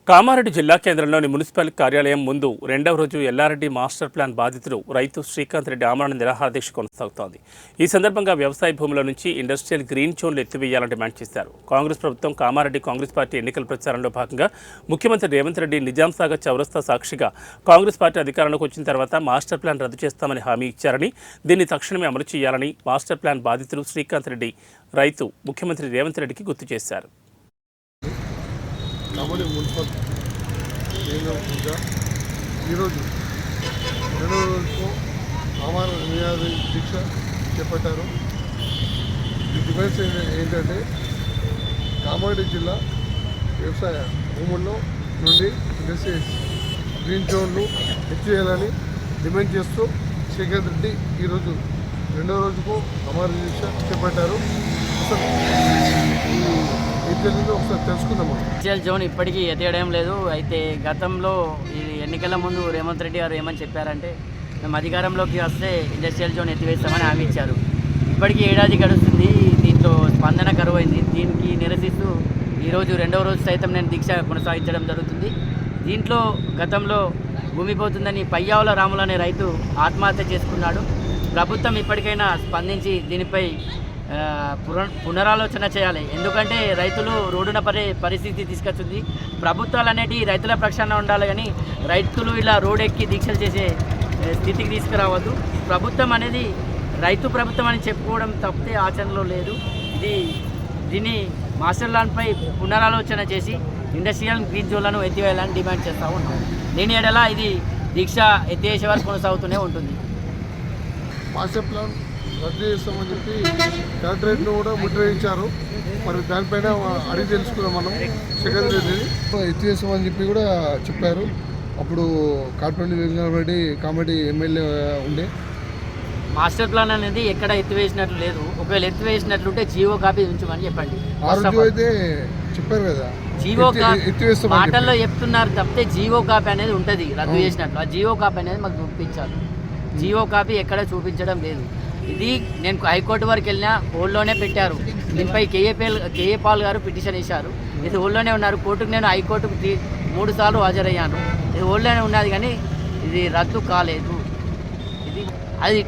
కామారెడ్డి జిల్లా కేంద్రంలోని మున్సిపల్ కార్యాలయం ముందు రెండవ రోజు ఎల్లారెడ్డి మాస్టర్ ప్లాన్ బాధితులు రైతు శ్రీకాంత్ రెడ్డి ఆమరణ నిరాహార దీక్ష కొనసాగుతోంది. ఈ సందర్భంగా వ్యవసాయ భూముల నుంచి ఇండస్ట్రియల్ గ్రీన్ జోన్లు ఎత్తివేయాలని డిమాండ్ చేశారు. కాంగ్రెస్ ప్రభుత్వం కామారెడ్డి కాంగ్రెస్ పార్టీ ఎన్నికల ప్రచారంలో భాగంగా ముఖ్యమంత్రి రేవంత్ రెడ్డి నిజాంసాగర్ చౌరస్తా సాక్షిగా కాంగ్రెస్ పార్టీ అధికారంలోకి వచ్చిన తర్వాత మాస్టర్ ప్లాన్ రద్దు చేస్తామని హామీ ఇచ్చారని, దీన్ని తక్షణమే అమలు చేయాలని మాస్టర్ ప్లాన్ బాధితులు శ్రీకాంత్ రెడ్డి రైతు ముఖ్యమంత్రి రేవంత్ రెడ్డికి గుర్తు చేశారు. కామారెడ్డి మున్సిపల్ కేంద్రం వద్ద ఈరోజు రెండవ రోజుకు ఆమరణ నిరాహార దీక్ష చేపట్టారు. ఈ డిమాండ్స్ ఏంటంటే కామారెడ్డి జిల్లా వ్యవసాయ భూముల్లో నుండి ఇండస్ట్రీస్ గ్రీన్ జోన్లు ఎత్తివేయాలని డిమాండ్ చేస్తూ శ్రీకాంత్ రెడ్డి ఈరోజు రెండవ రోజుకు ఆమరణ దీక్ష చేపట్టారు. అసలు ఒకసారి తెలుసుకుందాము. ఇండస్ట్రియల్ జోన్ ఇప్పటికీ ఎత్తేయడం లేదు. అయితే గతంలో ఈ ఎన్నికల ముందు రేవంత్ రెడ్డి గారు ఏమని చెప్పారంటే, మేము అధికారంలోకి వస్తే ఇండస్ట్రియల్ జోన్ ఎత్తివేస్తామని హామీ ఇచ్చారు. ఇప్పటికీ ఏడాది గడుస్తుంది, దీంట్లో స్పందన కరువైంది. దీనికి నిరసిస్తూ ఈరోజు రెండవ రోజు సైతం నేను దీక్ష కొనసాగించడం జరుగుతుంది. దీంట్లో గతంలో భూమి పోతుందని పయ్యావుల రాములు అనే రైతు ఆత్మహత్య చేసుకున్నాడు. ప్రభుత్వం ఇప్పటికైనా స్పందించి దీనిపై పునరాలోచన చేయాలి. ఎందుకంటే రైతులు రోడ్డున పడే పరిస్థితి తీసుకొచ్చింది. ప్రభుత్వాలు అనేటివి రైతుల పక్షాన ఉండాలి, కానీ రైతులు ఇలా రోడ్ ఎక్కి దీక్షలు చేసే స్థితికి తీసుకురావద్దు. ప్రభుత్వం అనేది రైతు ప్రభుత్వం అని చెప్పుకోవడం తప్పితే ఆచరణలో లేదు. దీన్ని మాస్టర్ ప్లాన్పై పునరాలోచన చేసి ఇండస్ట్రియల్ గ్రీన్ జోన్లను ఎత్తివేయాలని డిమాండ్ చేస్తూ ఉన్నాం. దీని ఎడల ఇది దీక్ష ఎత్తివేసే వరకు కొనసాగుతూనే ఉంటుంది. మాస్టర్ ప్లాన్ రద్దు చేస్తామని చెప్పి కలెక్టరేట్ను కూడా ముద్రించారు. మరి దానిపైన అడిగి తెలుసుకున్నాం మనం. శ్రీకాంత్ రెడ్డిని ఎత్తివేస్తామని చెప్పి కూడా చెప్పారు. అప్పుడు కాట్పల్లి రెడ్డి కామెడీ ఎమ్మెల్యే ఉండే. మాస్టర్ ప్లాన్ అనేది ఎక్కడ ఎత్తివేసినట్లు లేదు. ఒకవేళ ఎత్తివేసినట్లుంటే జీవో కాపీ ఉంచమని చెప్పండి. అయితే చెప్పారు కదా, జీవో కాపీ మాటల్లో చెప్తున్నారు తప్పితే జీవో కాపీ అనేది ఉంటుంది రద్దు చేసినట్లు. ఆ జీవో కాపీ అనేది మాకు చూపించాలి. జీవో కాపీ ఎక్కడ చూపించడం లేదు. ఇది నేను హైకోర్టు వరకు వెళ్ళినా హోల్లోనే పెట్టారు. దీనిపై కేఏ పాల్ గారు పిటిషన్ వేశారు. ఇది హోల్లోనే ఉన్నారు. కోర్టుకు నేను హైకోర్టుకు 3 సార్లు హాజరయ్యాను. ఇది హోల్లోనే ఉన్నది, కానీ ఇది రద్దు కాలేదు. అది